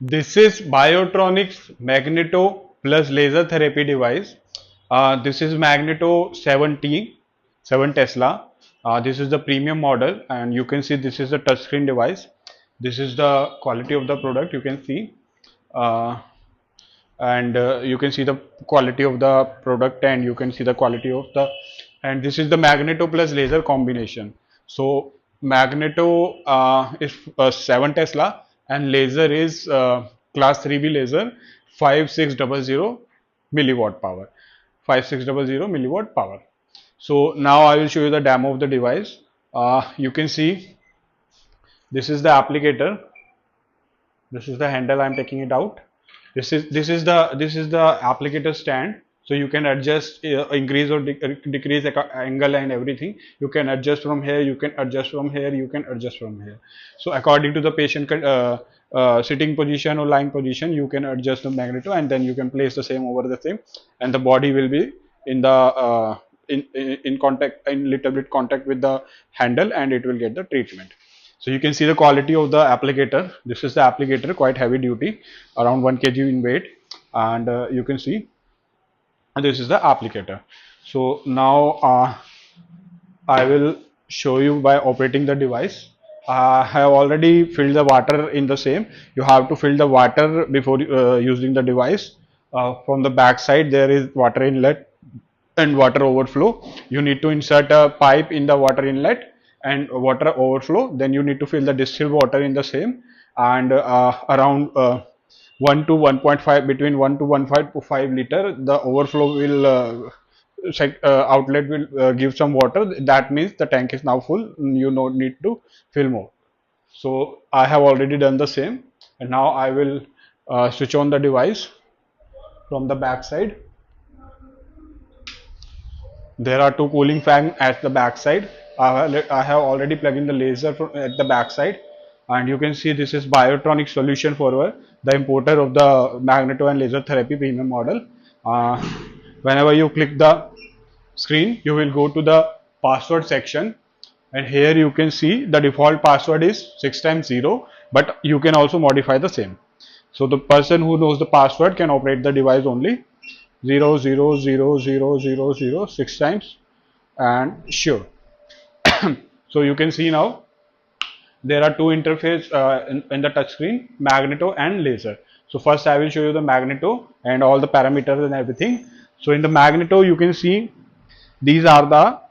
This is Biotronix Magneto plus laser therapy device. This is Magneto 7T, 7 Tesla. This is the premium model, and you can see this is a touchscreen device. This is the quality of the product. You can see, uh, and you can see the quality of the product, and you can see the quality of the. And this is the Magneto plus laser combination. So Magneto is 7 Tesla, and laser is class 3B laser, 5600 milliwatt power, 5600 milliwatt power. So now I will show you the demo of the device. You can see this is the applicator. This is the handle. I'm taking it out. This is the applicator stand. So you can adjust, increase or decrease angle and everything. You can adjust from here. You can adjust from here. You can adjust from here. So according to the patient sitting position or lying position, you can adjust the magneto, and then you can place the same over the same, and the body will be in the in contact, in little bit contact with the handle, and it will get the treatment. So you can see the quality of the applicator. This is the applicator, quite heavy duty, around 1 kg in weight, and you can see this is the applicator. So now I will show you by operating the device. I have already filled the water in the same. You have to fill the water before using the device. From the back side there is water inlet and water overflow. You need to insert a pipe in the water inlet and water overflow. Then you need to fill the distilled water in the same, and around 1 to 1.5, between 1 to 1.5 liter, the overflow will outlet will give some water. That means the tank is now full. You don't need to fill more. So I have already done the same, and now I will switch on the device from the back side. There are two cooling fans at the back side. I have already plugged in the laser at the back side, and you can see this is Biotronix solution for the importer of the Magneto and laser therapy premium model. Uh, Whenever you click the screen, you will go to the password section, and here you can see the default password is 6 times 0, but you can also modify the same. So the person who knows the password can operate the device only. 0 0 0 0 0 0 6 times, and sure. So you can see now there are two interface in the touch screen, magneto and laser. So first I will show you the magneto and all the parameters and everything. So in the magneto you can see these are the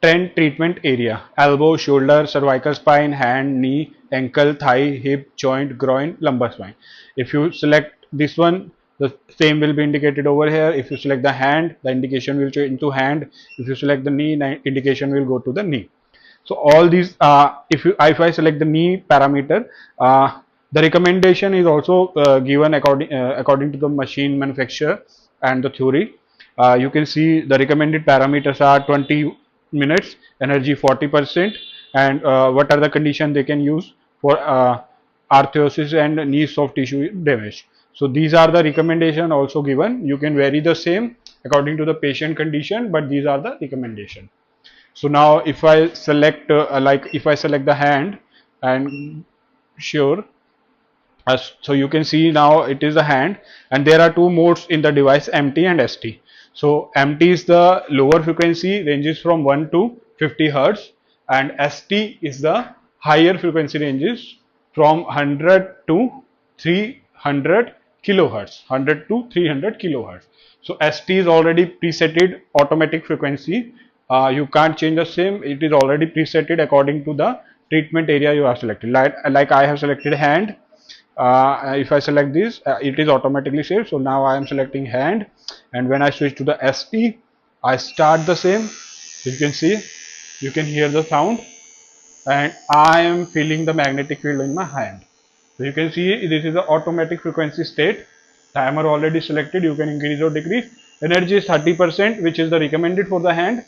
10 treatment area: elbow, shoulder, cervical spine, hand, knee, ankle, thigh, hip, joint, groin, lumbar spine. If you select this one, the same will be indicated over here. If you select the hand, the indication will change to hand. If you select the knee, the indication will go to the knee. So all these, if I select the knee parameter, the recommendation is also given according to the machine manufacturer and the theory. You can see the recommended parameters are 20 minutes, energy 40%, and what are the conditions they can use for arthrosis and knee soft tissue damage. So these are the recommendation also given. You can vary the same according to the patient condition, but these are the recommendation. So now if I select if I select the hand, and sure, so you can see now it is a hand, and there are two modes in the device, MT and ST. So MT is the lower frequency, ranges from 1 to 50 hertz, and ST is the higher frequency, ranges from 100 to 300 kilohertz, 100 to 300 kilohertz. So ST is already presetted automatic frequency. You can't change the same. It is already presetted according to the treatment area you have selected. Like I have selected hand. If I select this, it is automatically saved. So now I am selecting hand, and when I switch to the ST, I start the same. So you can see, you can hear the sound, and I am feeling the magnetic field in my hand. So you can see this is the automatic frequency state. Timer already selected. You can increase or decrease. Energy is 30%, which is the recommended for the hand.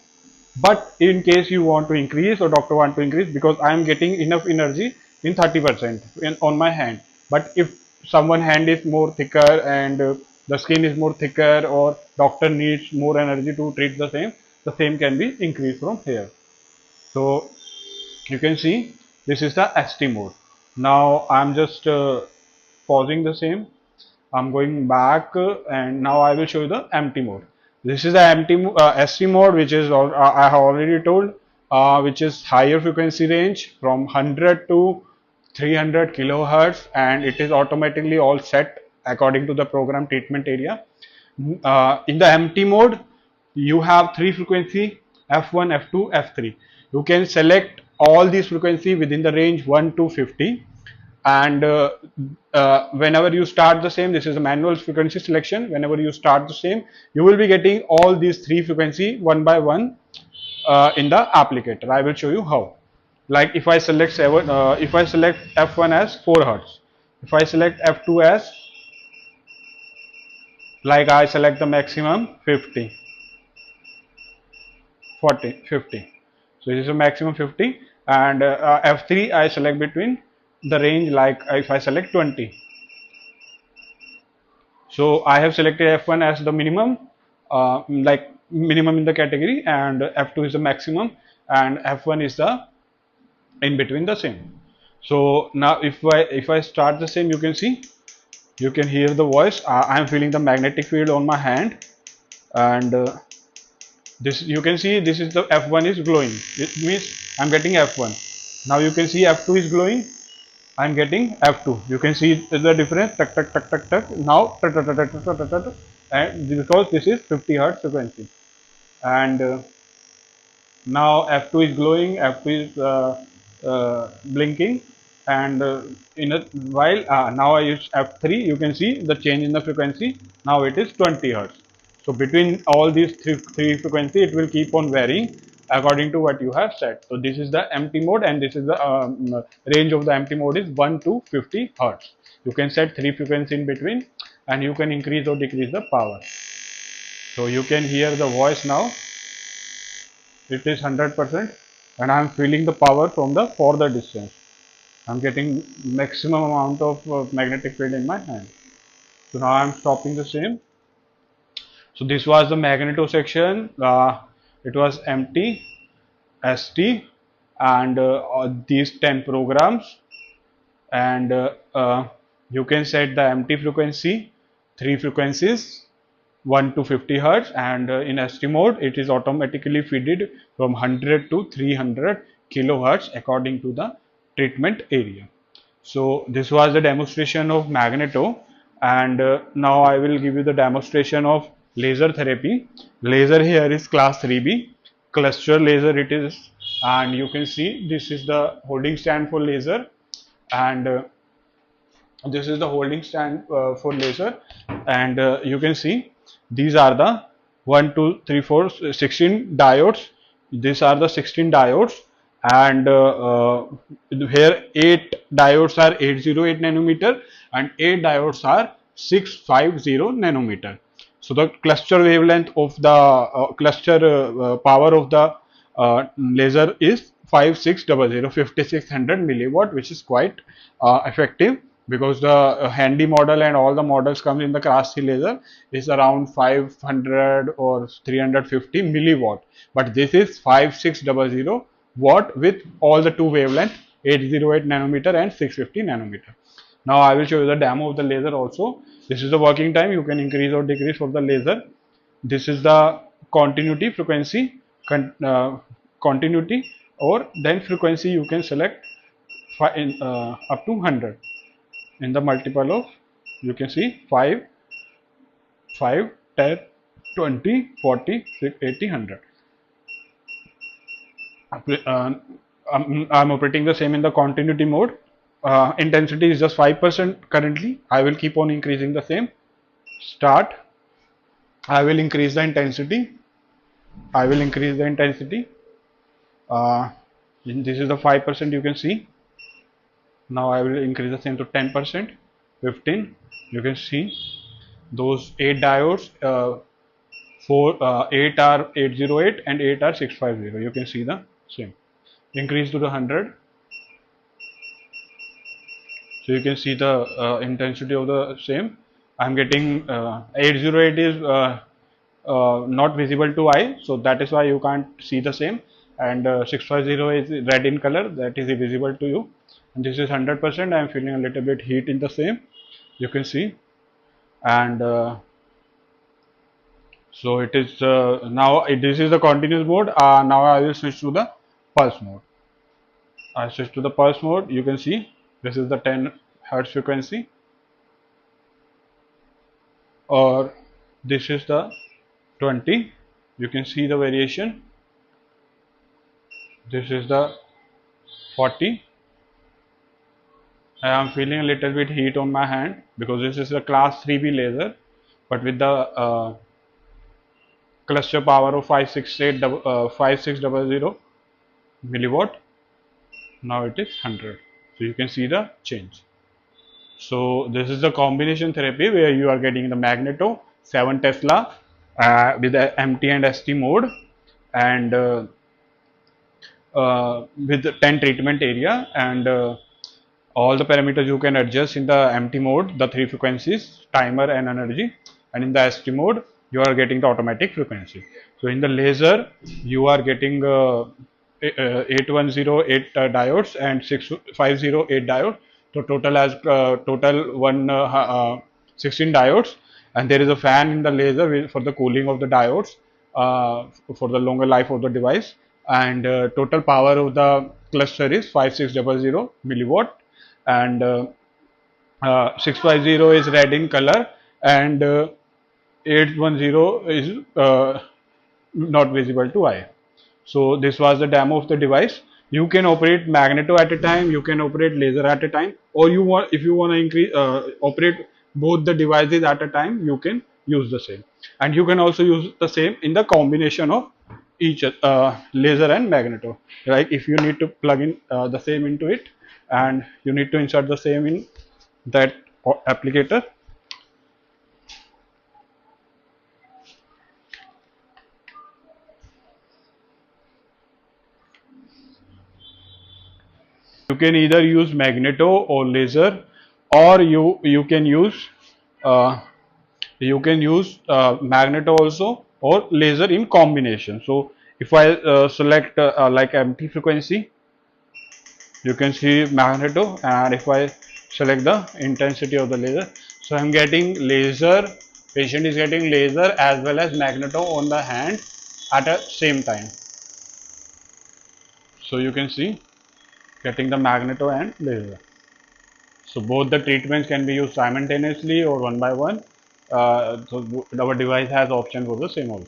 But in case you want to increase, or doctor want to increase, because I am getting enough energy in 30% on my hand. But if someone hand is more thicker, and the skin is more thicker, or doctor needs more energy to treat the same can be increased from here. So You can see this is the ST mode. Now I'm just pausing the same. I'm going back and now I will show you the empty mode. This is the ST mode, which is I have already told, which is higher frequency range from 100 to 300 kilohertz, and it is automatically all set according to the program treatment area. In the empty mode, you have three frequency: F1, F2, F3. You can select all these frequency within the range 1 to 50, and whenever you start the same, this is a manual frequency selection. Whenever you start the same, you will be getting all these three frequency one by one in the applicator. I will show you how. Like if I select if I select F1 as 4 hertz, if I select F2 as, like I select the maximum 50, 40, 50. So this is a maximum 50, and F3 I select between the range, like if I select 20. So I have selected F1 as the minimum, like minimum in the category, and F2 is the maximum, and F1 is the in between the same. So now if I start the same, you can see, you can hear the voice. I am feeling the magnetic field on my hand, and this you can see, this is the F1 is glowing. It means I'm getting F1. Now you can see F2 is glowing. I'm getting F2. You can see the difference. Tuck, tuck, tuck, tuck, tuck. Now, tuck, tuck, tuck, tuck, tuck, tuck, tuck, tuck. And because this is 50 hertz frequency, and now F2 is glowing, F2 is blinking, and in a while now I use F3. You can see the change in the frequency. Now it is 20 hertz. So between all these three frequency, it will keep on varying according to what you have set. So this is the empty mode, and this is the range of the empty mode is 1 to 50 hertz. You can set three frequency in between, and you can increase or decrease the power. So you can hear the voice now. It is 100%, and I am feeling the power from the further distance. I am getting maximum amount of magnetic field in my hand. So now I am stopping the same. So this was the magneto section. It was empty, ST, and these 10 programs, and you can set the empty frequency, three frequencies, 1 to 50 hertz, and in ST mode it is automatically fed from 100 to 300 kilohertz according to the treatment area. So this was the demonstration of magneto, and now I will give you the demonstration of laser therapy. Laser here is class 3B, cluster laser it is, and you can see this is the holding stand for laser, and this is the holding stand for laser, and you can see these are the 1 2 3 4 16 diodes. These are the 16 diodes, and here 8 diodes are 808 nanometer, and 8 diodes are 650 nanometer. So the cluster wavelength of the cluster power of the laser is 5600 milliwatt, which is quite effective, because the handy model and all the models come in the class C laser is around 500 or 350 milliwatt, but this is 5600 watt with all the two wavelength, 808 nanometer and 650 nanometer. Now I will show you the demo of the laser also. This is the working time. You can increase or decrease for the laser. This is the continuity frequency, continuity, or then frequency you can select up to 100 in the multiple of, you can see 5, 10, 20, 40, 80, 100. I'm operating the same in the continuity mode. Intensity is just 5% currently. I will keep on increasing the same. Start. I will increase the intensity. I will increase the intensity. This is the 5%, you can see. Now I will increase the same to 10%, 15. You can see those 8 diodes. 8 are 808 and 8 are 650. You can see the same. Increase to the 100. So you can see the intensity of the same. I am getting 808 is not visible to eye, so that is why you can't see the same. and 650 is red in color, that is visible to you, and this is 100%. I am feeling a little bit heat in the same, you can see, and so it is now this is the continuous mode. Now I will switch to the pulse mode. I switch to the pulse mode. You can see this is the 10 hertz frequency, or this is the 20. You can see the variation. This is the 40. I am feeling a little bit heat on my hand because this is a class 3B laser, but with the cluster power of 5600 milliwatt. Now it is 100. So you can see the change. So this is the combination therapy where you are getting the Magneto 7 Tesla with the MT and ST mode, and with the 10 treatment area, and all the parameters you can adjust in the MT mode, the 3 frequencies, timer and energy, and in the ST mode you are getting the automatic frequency. So in the laser you are getting 8108 diodes and 6508 diodes. So total as total 16 diodes, and there is a fan in the laser for the cooling of the diodes for the longer life of the device, and total power of the cluster is 5600 milliwatt, and 650 is red in color, and 810 is not visible to eye. So this was the demo of the device. You can operate magneto at a time, you can operate laser at a time, or you want, if you want to increase operate both the devices at a time, you can use the same, and you can also use the same in the combination of each laser and magneto. Like if you need to plug in the same into it, and you need to insert the same in that applicator. You can either use magneto or laser, or you can use magneto also or laser in combination. So if I select like empty frequency, you can see magneto, and if I select the intensity of the laser, so I'm getting laser, patient is getting laser as well as magneto on the hand at the same time. So you can see getting the magneto and laser. So both the treatments can be used simultaneously or one by one. So our device has option for the same also,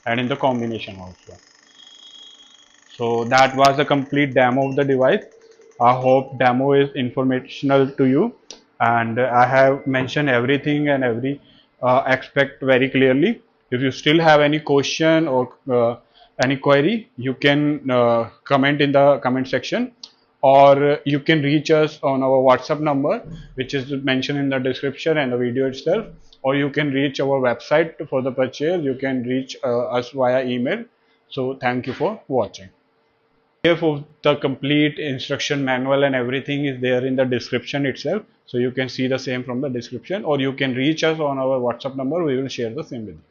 and in the combination also. So that was a complete demo of the device. I hope demo is informational to you, and I have mentioned everything and every aspect very clearly. If you still have any question or any query, you can comment in the comment section, or you can reach us on our WhatsApp number, which is mentioned in the description and the video itself, or you can reach our website for the purchase. You can reach us via email. So thank you for watching. For the complete instruction manual and everything is there in the description itself, so you can see the same from the description, or you can reach us on our WhatsApp number. We will share the same with you.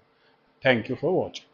Thank you for watching.